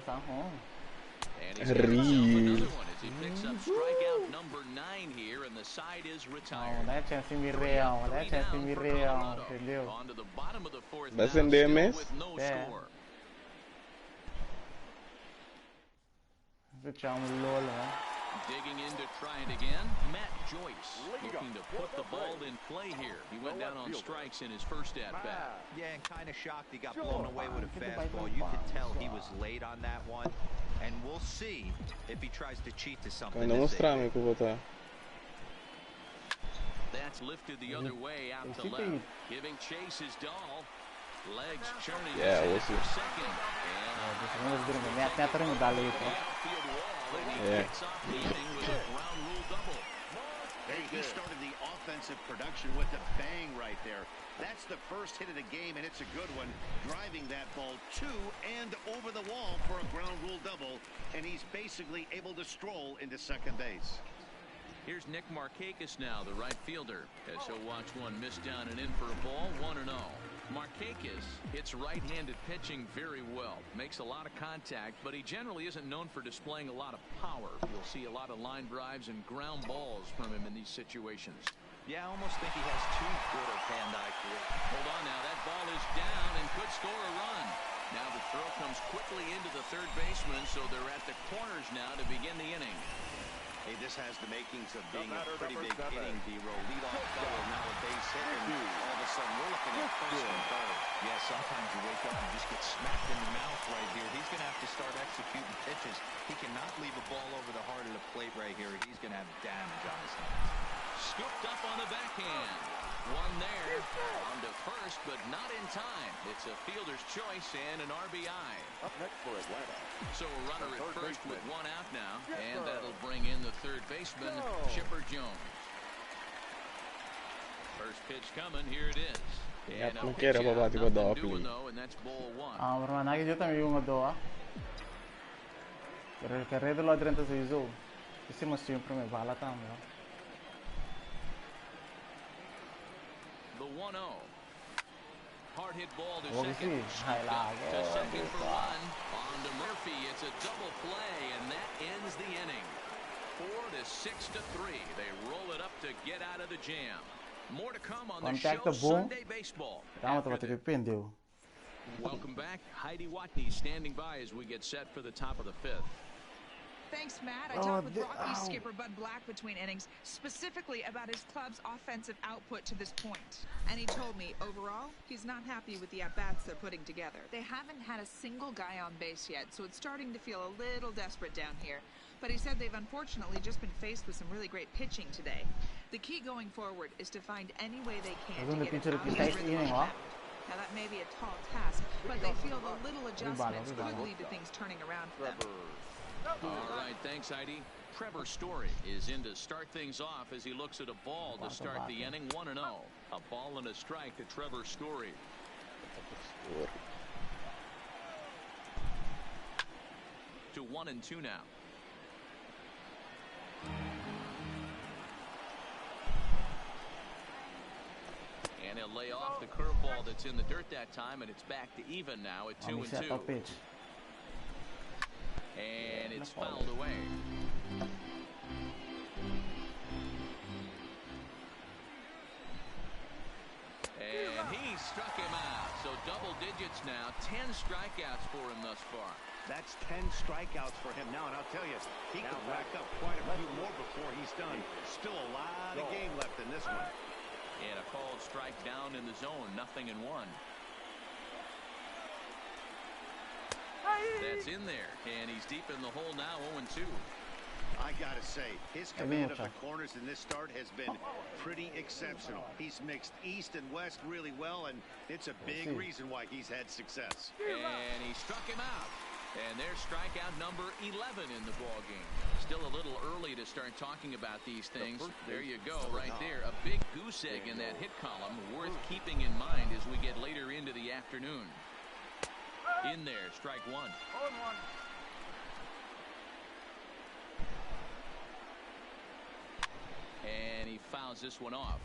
And he's got himself another one as he picks up strikeout number 9 here, and the side is retired. On to the bottom of the 4th now, still with no score. Digging in to try it again, Matt Joyce looking to put the ball in play here. He went down on strikes in his first at-bat. Yeah, and kind of shocked he got blown away with a fastball. You could tell he was late on that one, and we'll see if he tries to cheat to something. That's lifted the other way out to left. Giving chase is Dahl. Legs churning. Yeah, we'll see. Second. Yeah. He started the offensive production with a bang right there. That's the first hit of the game, and it's a good one. Driving that ball to and over the wall for a ground rule double, and he's basically able to stroll into second base. Here's Nick Markakis now, the right fielder, as he'll watch one miss down and in for a ball, 1-0. Markakis hits right-handed pitching very well, makes a lot of contact, but he generally isn't known for displaying a lot of power. You'll see a lot of line drives and ground balls from him in these situations. Yeah, I almost think he has too good of hand-eye coordination. Hold on now, that ball is down and could score a run. Now the throw comes quickly into the third baseman, so they're at the corners now to begin the inning. Hey, this has the makings of being a pretty big inning, D-Row. Lead-off double, now a base hit, and all of a sudden we're looking at first and third. Yeah, sometimes you wake up and just get smacked in the mouth right here. He's going to have to start executing pitches. He cannot leave a ball over the heart of the plate right here. He's going to have damage on his hands. Scooped up on the backhand. One there on to first, but not in time. It's a fielder's choice and an RBI. Up next for Atlanta. So a runner at first with one out now, and that'll bring in the third baseman, Chipper Jones. First pitch coming, here it is. And a pitch out, nothing doing though, and that's ball 1. The 1-0. Hard hit ball to second. To second for one. On to Murphy. It's a double play, and that ends the inning. 4-6-3. They roll it up to get out of the jam. More to come on the show Sunday Baseball. Welcome back. Heidi Watney standing by as we get set for the top of the 5th. Thanks, Matt. I talked with Rockies skipper Bud Black between innings, specifically about his club's offensive output to this point. And he told me, overall, he's not happy with the at-bats they're putting together. They haven't had a single guy on base yet, so it's starting to feel a little desperate down here. But he said they've unfortunately just been faced with some really great pitching today. The key going forward is to find any way they can to get it out of his rhythm. Now, that may be a tall task, but they feel the little adjustments could lead to things turning around for them. All right, thanks, Heidi. Trevor Story is in to start things off as he looks at a ball to start the inning. 1-0. A ball and a strike to Trevor Story. To 1-2 now. And he'll lay off the curveball that's in the dirt that time, and it's back to even now at 2-2. And it's fouled away. And he struck him out. So double digits now. 10 strikeouts for him thus far. That's 10 strikeouts for him now. And I'll tell you, he could rack up quite a few more before he's done. Still a lot of game left in this one. And a called strike down in the zone. 0-1. That's in there, and he's deep in the hole now, 0-2. I gotta say, his command of the corners in this start has been pretty exceptional. He's mixed east and west really well, and it's a big reason why he's had success. And he struck him out. And there's strikeout number 11 in the ballgame. Still a little early to start talking about these things. There you go, right there. A big goose egg in that hit column, worth keeping in mind as we get later into the afternoon. In there, strike 1. And he fouls this one off.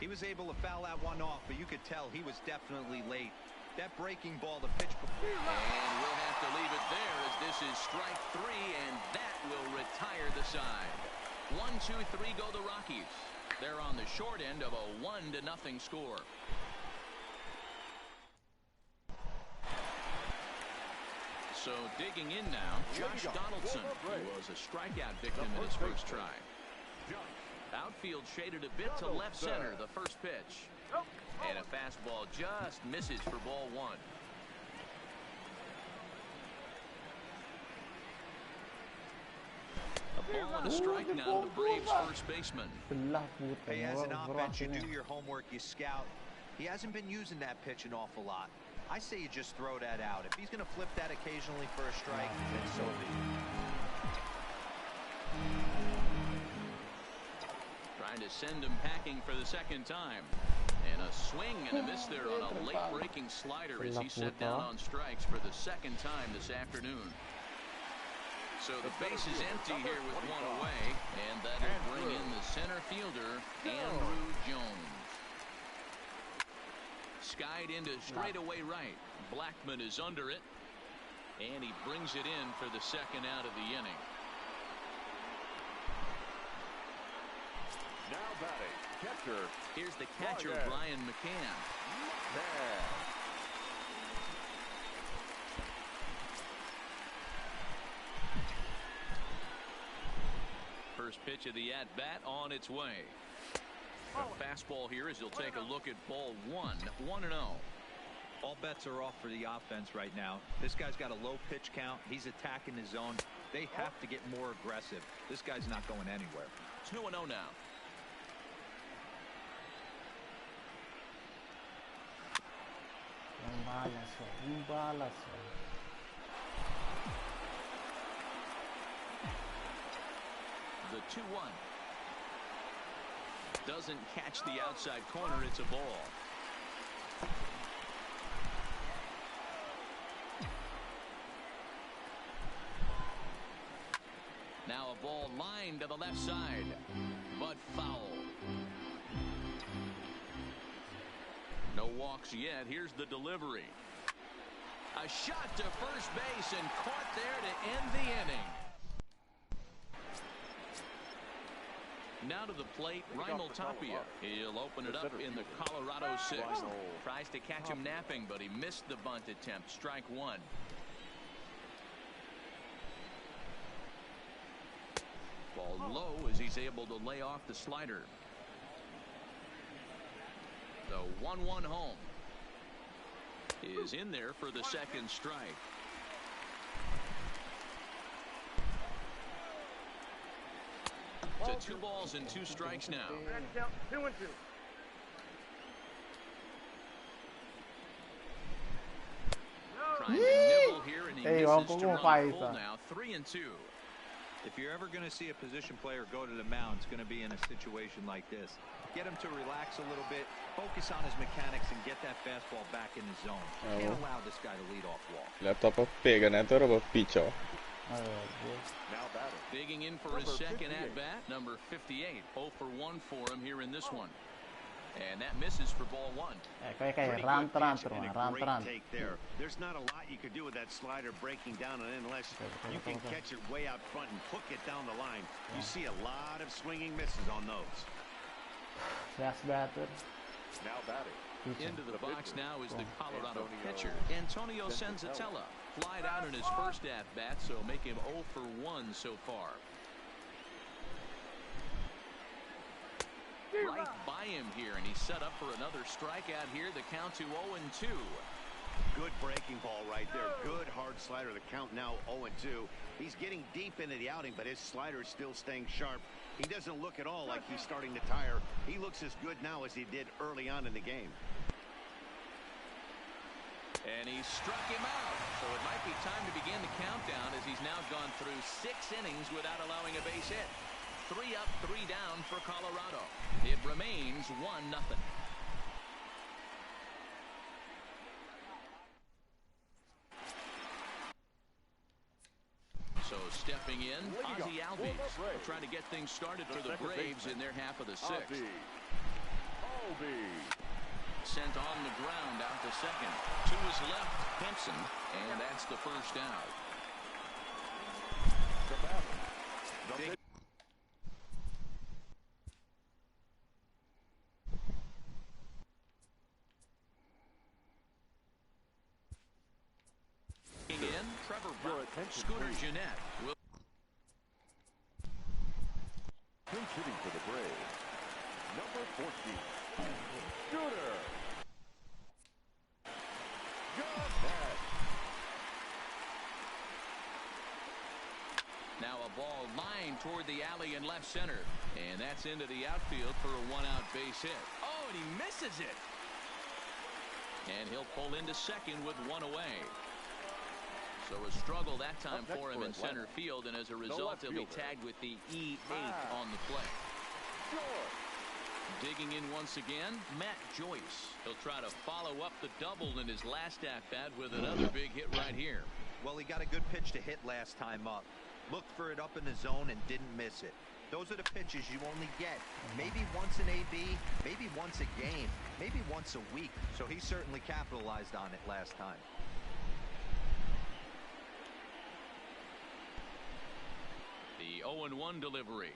He was able to foul that one off, but you could tell he was definitely late. That breaking ball, the pitch before. And we'll have to leave it there. Misses strike 3, and that will retire the side. 1-2-3 go the Rockies. They're on the short end of a 1-0 score. So digging in now, Josh Donaldson, who was a strikeout victim in his first try. Outfield shaded a bit to left center, the first pitch. And a fastball just misses for ball 1. A ball and a strike now to the Braves first baseman. Hey, as an offense, you do your homework, you scout. He hasn't been using that pitch an awful lot. I say you just throw that out. If he's going to flip that occasionally for a strike, then so be it. Trying to send him packing for the second time. And a swing and a miss there on a late breaking slider as he set down on strikes for the second time this afternoon. So the base is empty here with one away, and that'll bring in the center fielder, Andrew Jones. Skied into straightaway right. Blackman is under it, and he brings it in for the second out of the inning. Now batting, catcher. Here's the catcher, Brian McCann. First pitch of the at-bat on its way. A fastball here as he'll take a look at ball 1, 1-0. All bets are off for the offense right now. This guy's got a low pitch count. He's attacking the zone. They have to get more aggressive. This guy's not going anywhere. 2-0 now. The 2-1. Doesn't catch the outside corner. It's a ball. Now a ball lined to the left side, but foul. No walks yet. Here's the delivery. A shot to first base and caught there to end the inning. Now to the plate, Raimel Tapia. He'll open it up in the Colorado 6th. Tries to catch him napping, but he missed the bunt attempt. Strike 1. Ball low as he's able to lay off the slider. The 1-1 home is in there for the second strike. To 2 balls and 2 strikes now. 2-2. Trying to nibble here, and he misses to run full now. 3-2. If you're ever going to see a position player go to the mound, it's going to be in a situation like this. Get him to relax a little bit, focus on his mechanics, and get that fastball back in the zone. You can't allow this guy to lead off walk. Laptop pega nell'oro per piccio. Now batting. Digging in for his second at-bat, number 58. 0 for 1 for him here in this one. And that misses for ball 1. Great take there. There's not a lot you could do with that slider breaking down and in unless you can catch it way out front and hook it down the line. You see a lot of swinging misses on those. Now batting. Into the box now is the Colorado pitcher, Antonio Senzatella. Flied out in his first at-bat, so make him 0 for 1 so far. Right by him here, and he's set up for another strikeout here. The count to 0-2. Good breaking ball right there. Good hard slider. The count now 0-2. He's getting deep into the outing, but his slider is still staying sharp. He doesn't look at all like he's starting to tire. He looks as good now as he did early on in the game. And he struck him out. So it might be time to begin the countdown as he's now gone through 6 innings without allowing a base hit. 3 up, 3 down for Colorado. It remains 1-0. So stepping in, Ozzie Albies will try to get things started for the Braves in their half of the 6th. Sent on the ground out to second. To his left, Pimpson, and that's the first out. Trevor Your Bauer. attention, Scooter please. Gennett will. Pinch hitting for the Braves. Number 14. Scooter. Good catch. Now a ball lined toward the alley in left center. And that's into the outfield for a one-out base hit. Oh, and he misses it. And he'll pull into second with one away. So a struggle that time for him in center field, and as a result, he'll be tagged with the E8 on the play. Sure. Digging in once again, Matt Joyce. He'll try to follow up the double in his last at-bat with another big hit right here. Well, he got a good pitch to hit last time up. Looked for it up in the zone and didn't miss it. Those are the pitches you only get maybe once an AB, maybe once a game, maybe once a week. So he certainly capitalized on it last time. The 0-1 delivery.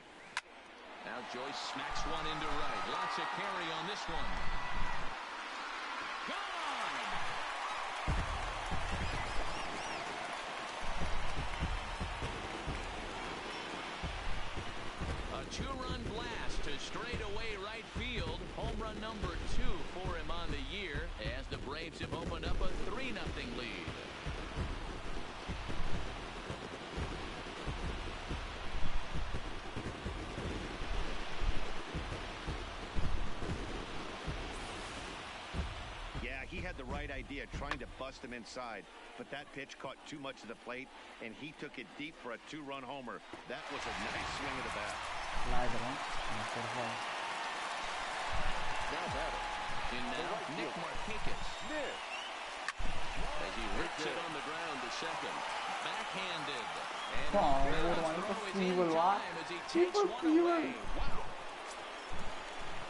Now Joyce smacks one into right. Lots of carry on this one. Gone! A two-run blast to straightaway right field. Home run number 2 for him on the year as the Braves have opened up a 3-0 lead. He had the right idea, trying to bust him inside, but that pitch caught too much of the plate, and he took it deep for a 2-run homer. That was a nice swing of the bat. Now batter. In now, Nick Markakis. Nick. As he rips it on the ground to second. Backhanded. And Oh, the what throw is in evil, what? time as he takes Evil, one away. evil. Wow.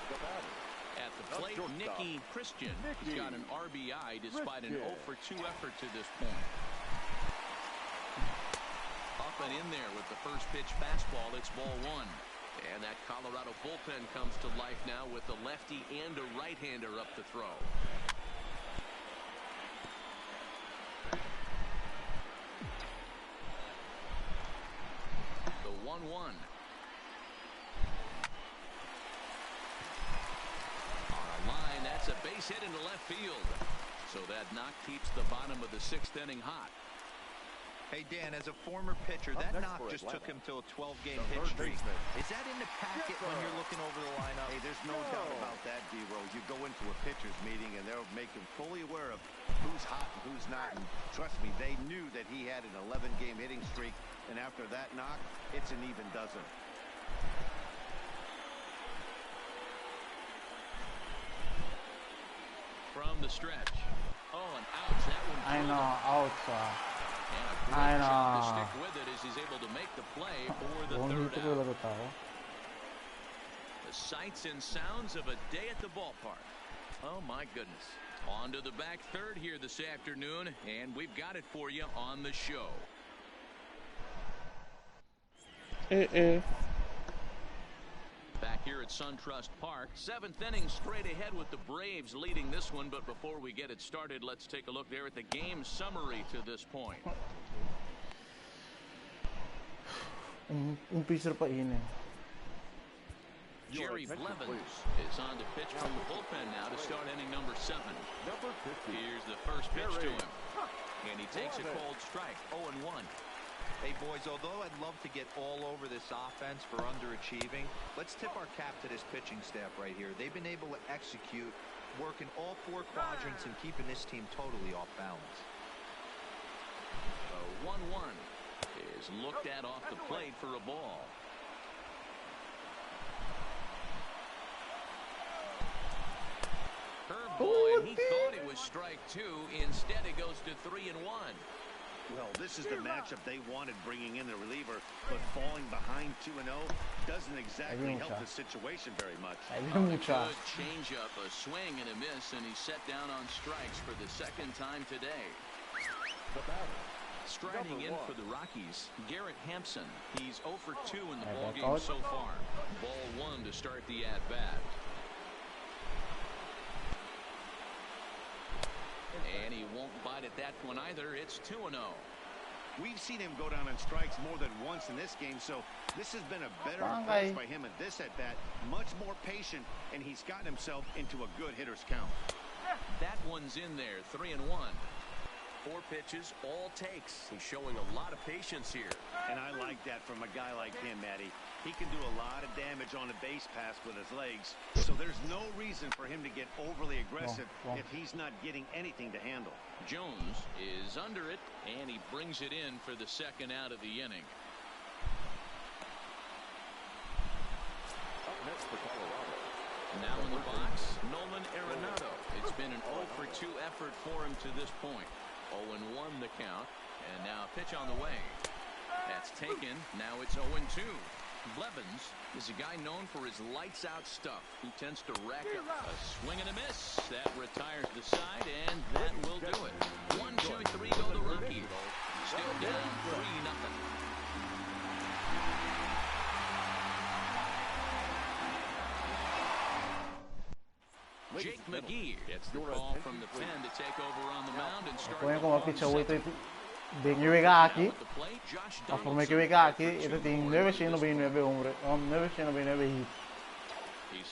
The batter. At the plate, Nicky Christian. He's got an RBI despite an 0-for-2 effort to this point. Up and in there with the first pitch fastball. It's ball 1. And that Colorado bullpen comes to life now with a lefty and a right-hander up to throw. The 1-1. Line, that's a base hit into left field. So that knock keeps the bottom of the 6th inning hot. Hey, Dan, as a former pitcher, that knock just took him to a 12-game hit streak. Is that in the packet when you're looking over the lineup? Hey, there's no doubt about that, D-Rose. You go into a pitcher's meeting, and they'll make him fully aware of who's hot and who's not. And trust me, they knew that he had an 11-game hitting streak, and after that knock, it's an even dozen. From the stretch. Oh, and ouch. That one. I know, ouch. And a great I shot to know. stick with it as he's able to make the play for the Buong third dito ko out. laro tao. The sights and sounds of a day at the ballpark. Oh, my goodness. On to the back third here this afternoon, and we've got it for you on the show. Back here at SunTrust Park, 7th inning straight ahead with the Braves leading this one. But before we get it started, let's take a look there at the game summary to this point. Umpisa pa ini. Jerry Blevins is on to pitch from the bullpen now to start inning number 7. Number 50. Here's the first pitch to him. And he takes a cold strike, 0-1. Hey, boys, although I'd love to get all over this offense for underachieving, let's tip our cap to this pitching staff right here. They've been able to execute, working all 4 quadrants and keeping this team totally off balance. The 1-1 is looked at off the plate for a ball. Curveball, and he thought it was strike 2. Instead, it goes to 3-1. Well, this is the matchup they wanted, bringing in the reliever, but falling behind 2-0 doesn't exactly help the situation very much. Good changeup, a swing and a miss, and he's set down on strikes for the 2nd time today. The batter. Striding in for the Rockies, Garrett Hampson. He's 0 for 2 in the Hey, ballgame so far. Ball 1 to start the at-bat. And he won't bite at that one either. It's 2-0. We've seen him go down on strikes more than once in this game, so this has been a better approach by him at this at-bat. Much more patient, and he's gotten himself into a good hitter's count. That one's in there, 3-1. 4 pitches, all takes. He's showing a lot of patience here. And I like that from a guy like him, Matty. He can do a lot of damage on a base pass with his legs, so there's no reason for him to get overly aggressive if he's not getting anything to handle. Jones is under it, and he brings it in for the second out of the inning. Up next for Colorado. Now in the box, Nolan Arenado. It's been an 0-for-2 effort for him to this point. 0-1 the count, and now a pitch on the way. That's taken. Now it's 0-2. Blevins is a guy known for his lights-out stuff. He tends to rack up a swing and a miss. That retires the side, and that will do it. 1, 2, 3 go the Rockies. Still down 3-0. Jake McGee gets the call from the pen to take over on the mound and start the ball. De kikiweka aqui, a forma que kikiweka aqui, ele tem 999 hombre, 999 hit.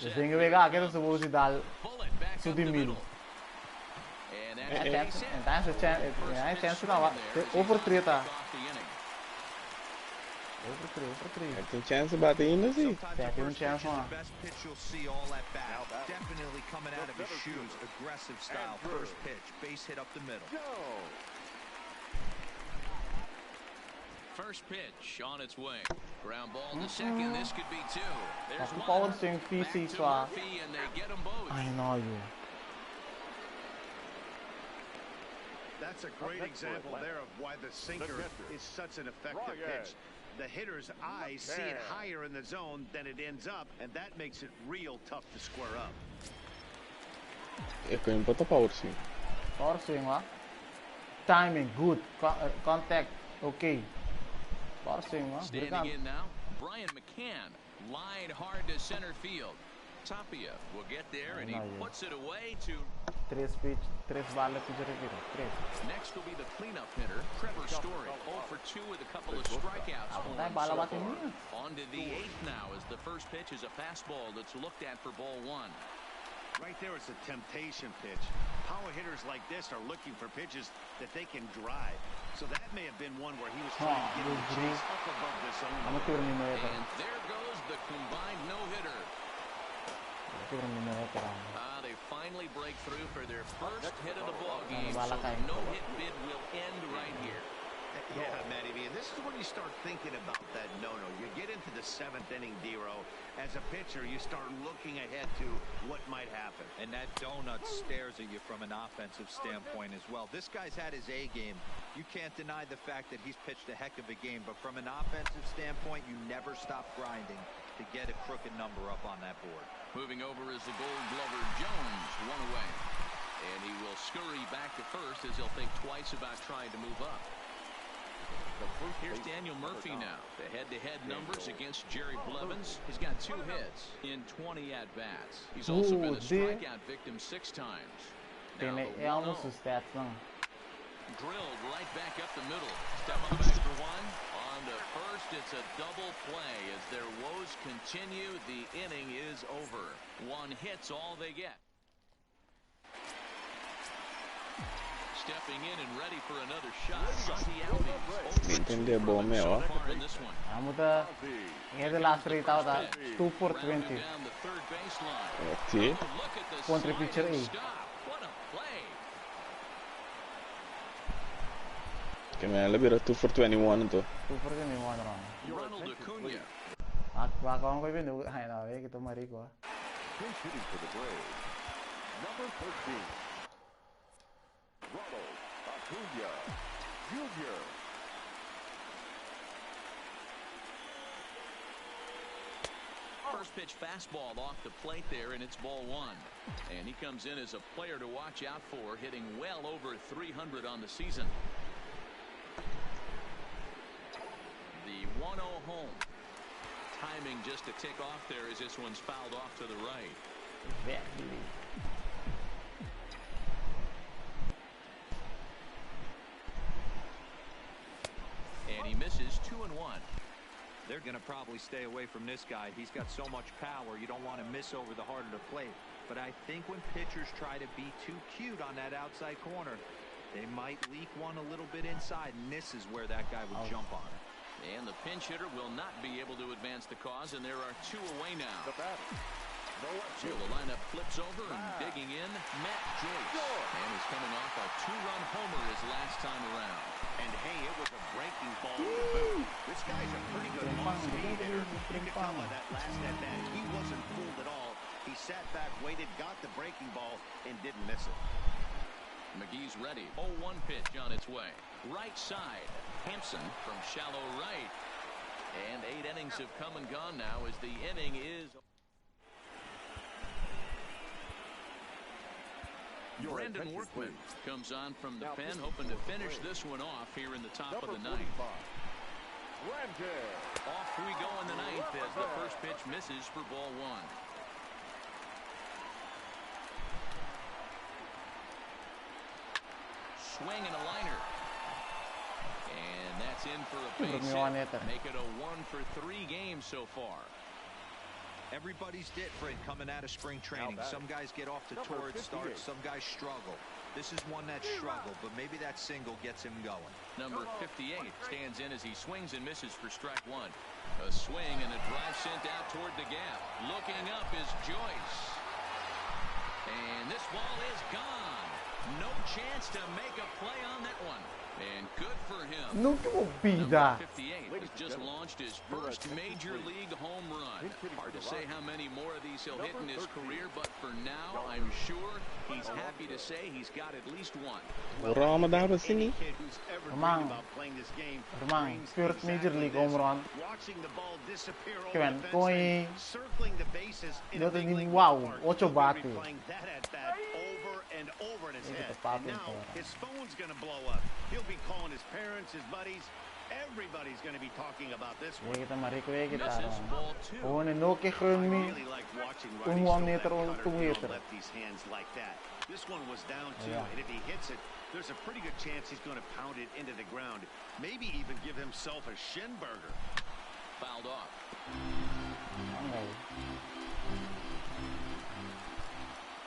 Ele tem kikiweka aqui, ele supposed dar tudo em mil. Então, chance não, over 3 tá. Over 3. Tem chance de bater ainda sim. Tem chance lá. Definitely coming out of his shoes, aggressive style, first pitch, base hit up the middle. First pitch on its way. Ground ball to second. This could be 2. There's one. Power swing PC swap. And they get them both. I know you. That's a great example there of why the sinker is such an effective pitch. The hitter's eyes see it higher in the zone than it ends up, and that makes it real tough to square up. Ecco, un po' power swing. Power swing lá. Timing good. Contact okay. Power swing lá. Standing in now, Brian McCann lined hard to center field. Tapia will get there, and he puts it away to 3 balas que revira. 3. Next will be the cleanup hitter, Trevor Story. 0-for-2 with a couple of strikeouts for him. On to the 8th now as the first pitch is a fastball that's looked at for ball 1. Right there, it's a temptation pitch. Power hitters like this are looking for pitches that they can drive. So that may have been one where he was trying to get the chase up above the zone. And there goes the combined no-hitter. They finally break through for their first hit of the ball game. So the no-hit bid will end right here. Yeah, Matty V, and this is when you start thinking about that no-no. You get into the 7th inning, D-Row. As a pitcher, you start looking ahead to what might happen. And that donut stares at you from an offensive standpoint as well. This guy's had his A game. You can't deny the fact that he's pitched a heck of a game, but from an offensive standpoint, you never stop grinding to get a crooked number up on that board. Moving over is the Gold Glover Jones, 1 away. And he will scurry back to first as he'll think twice about trying to move up. Here's Daniel Murphy now. The head-to-head numbers against Jerry Blevins. He's got 2 hits in 20 at-bats. He's also been a strikeout victim 6 times. Now drilled right back up the middle. Step on back for 1. On to first, it's a double play. As their woes continue, the inning is over. 1 hit's all they get. Stepping in and ready for another shot. Intende bombe, ó. The last 3 out 2 for 20. Sì. Contro pitcher A. Che me l'abbiamo 2 for 21 to. 2 for 21 Ronald Acuna. Bakon ko bin hay na we kito mari ko. Shooting for the Braves. Number 13. Ronald Acuna Jr. First pitch fastball off the plate there, and it's ball 1. And he comes in as a player to watch out for, hitting well over 300 on the season. The 1-0 home. Timing just to tick off there as this one's fouled off to the right. And he misses 2-1. They're going to probably stay away from this guy. He's got so much power. You don't want to miss over the heart of the plate. But I think when pitchers try to be too cute on that outside corner, they might leak one a little bit inside, and this is where that guy would jump on it. And the pinch hitter will not be able to advance the cause, and there are 2 away now. So the lineup flips over, and digging in, Matt Joyce. And he's coming off a 2-run homer his last time around. And hey, it was a breaking ball to boot. This guy's a pretty good off-speed hitter. You can tell by that last at-bat, he wasn't fooled at all. He sat back, waited, got the breaking ball, and didn't miss it. McGee's ready. 0-1 pitch on its way. Right side. Hampson from shallow right. And 8 innings have come and gone now as the inning is... Brandon Workman comes on from the pen, hoping to finish this one off here in the top of the ninth. Off we go in the ninth as the first pitch misses for ball 1. Swing and a liner. And that's in for a base hit. Make it a 1-for-3 game so far. Everybody's different coming out of spring training. Some guys get off to torrid starts. Some guys struggle. This is one that struggled, but maybe that single gets him going. Number 58 stands in as he swings and misses for strike 1. A swing and a drive sent out toward the gap. Looking up is Joyce. And this ball is gone. No chance to make a play on that one. And good for him. Nunca vida. 58 has just launched his first major league home run. Hard to say how many more of these he'll hit in his career, but for now, I'm sure he's happy to say he's got at least one. Ramadan apa sini? Remang, first major league home run. Keren, koi. Dia tadi wow, 8 bate. And over in his head. And now his phone's going to blow up. He'll be calling his parents, his buddies. Everybody's going to be talking about this one. Kita mari kita. Oh, no ke gun me. Meter on 2 meter. Lefty's hands like that. This one was down 2, and if he hits it, there's a pretty good chance he's going to pound it into the ground. Maybe even give himself a shin burger. Fouled off.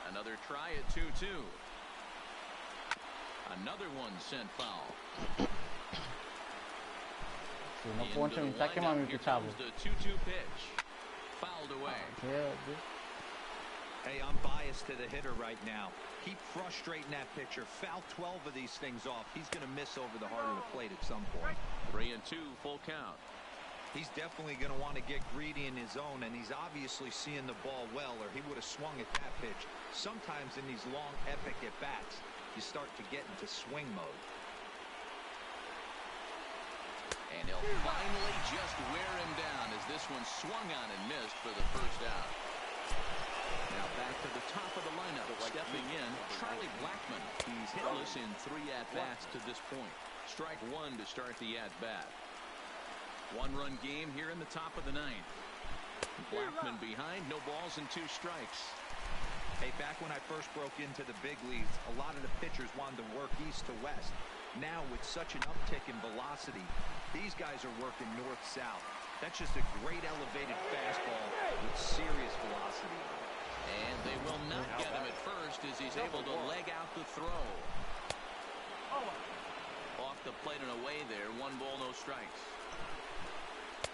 Another try at 2-2. Another one sent foul. No ponte mi sa che mami pichavo. The 2-2 pitch. Fouled away. Hey, I'm biased to the hitter right now. Keep frustrating that pitcher. Foul 12 of these things off. He's going to miss over the heart of the plate at some point. 3-2, full count. He's definitely going to want to get greedy in his zone, and he's obviously seeing the ball well, or he would have swung at that pitch. Sometimes in these long, epic at-bats, you start to get into swing mode. And he'll finally just wear him down as this one swung on and missed for the first out. Now back to the top of the lineup. Stepping in, Charlie Blackmon. He's hitless in 3 at-bats to this point. Strike 1 to start the at-bat. 1-run game here in the top of the ninth. Blackmon behind, no balls and 2 strikes. Hey, back when I first broke into the big leagues, a lot of the pitchers wanted to work east to west. Now, with such an uptick in velocity, these guys are working north-south. That's just a great elevated fastball with serious velocity. And they will not get him at first as he's able to leg out the throw. Off the plate and away there. 1 ball, no strikes.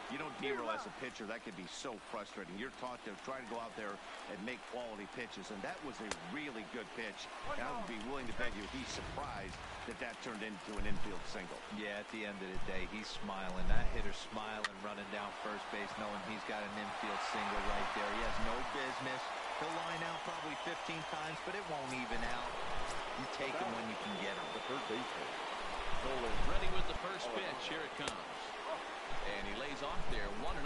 You know, Dero, as a pitcher, that could be so frustrating. You're taught to try to go out there and make quality pitches, and that was a really good pitch. And I would be willing to bet you he's surprised that that turned into an infield single. Yeah, at the end of the day, he's smiling. That hitter's smiling, running down first base, knowing he's got an infield single right there. He has no business. He'll line out probably 15 times, but it won't even out. You take him when you can get him. The third baseman. Ready with the first pitch. Here it comes. And he lays off there, 1-0.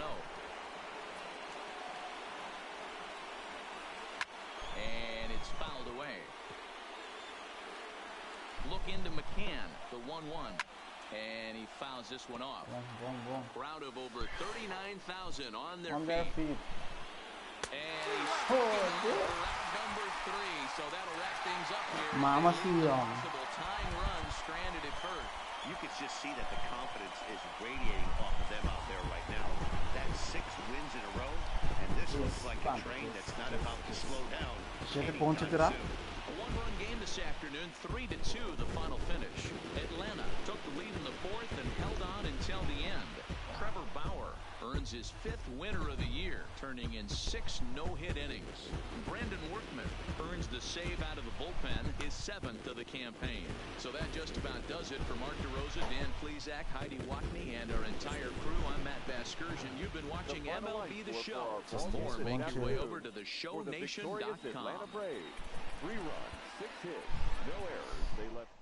And it's fouled away. Look into McCann, the 1-1. And he fouls this one off. Crowd of over 39,000 on their feet. And he's number 3, so that'll wrap things up here. Mama Possible tying run stranded at first. You could just see that the confidence is radiating off of them out there right now. That's 6 wins in a row, and this looks like a train that's not about to slow down. 7 punti dirà. A one-run game this afternoon, 3-2 the final finish. Atlanta took the lead in the 4th and held on until the end. Trevor Bauer earns his 5th winner of the year, turning in 6 no-hit innings. Brandon Workman earns the save out of the bullpen, his 7th of the campaign. So that just about does it for Mark DeRosa, Dan Plesac, Heidi Watney, and our entire crew. I'm Matt Vasgersian. You've been watching MLB The Show. For more, make your way over to theshownation.com. 3 runs, 6 hits, no errors. They left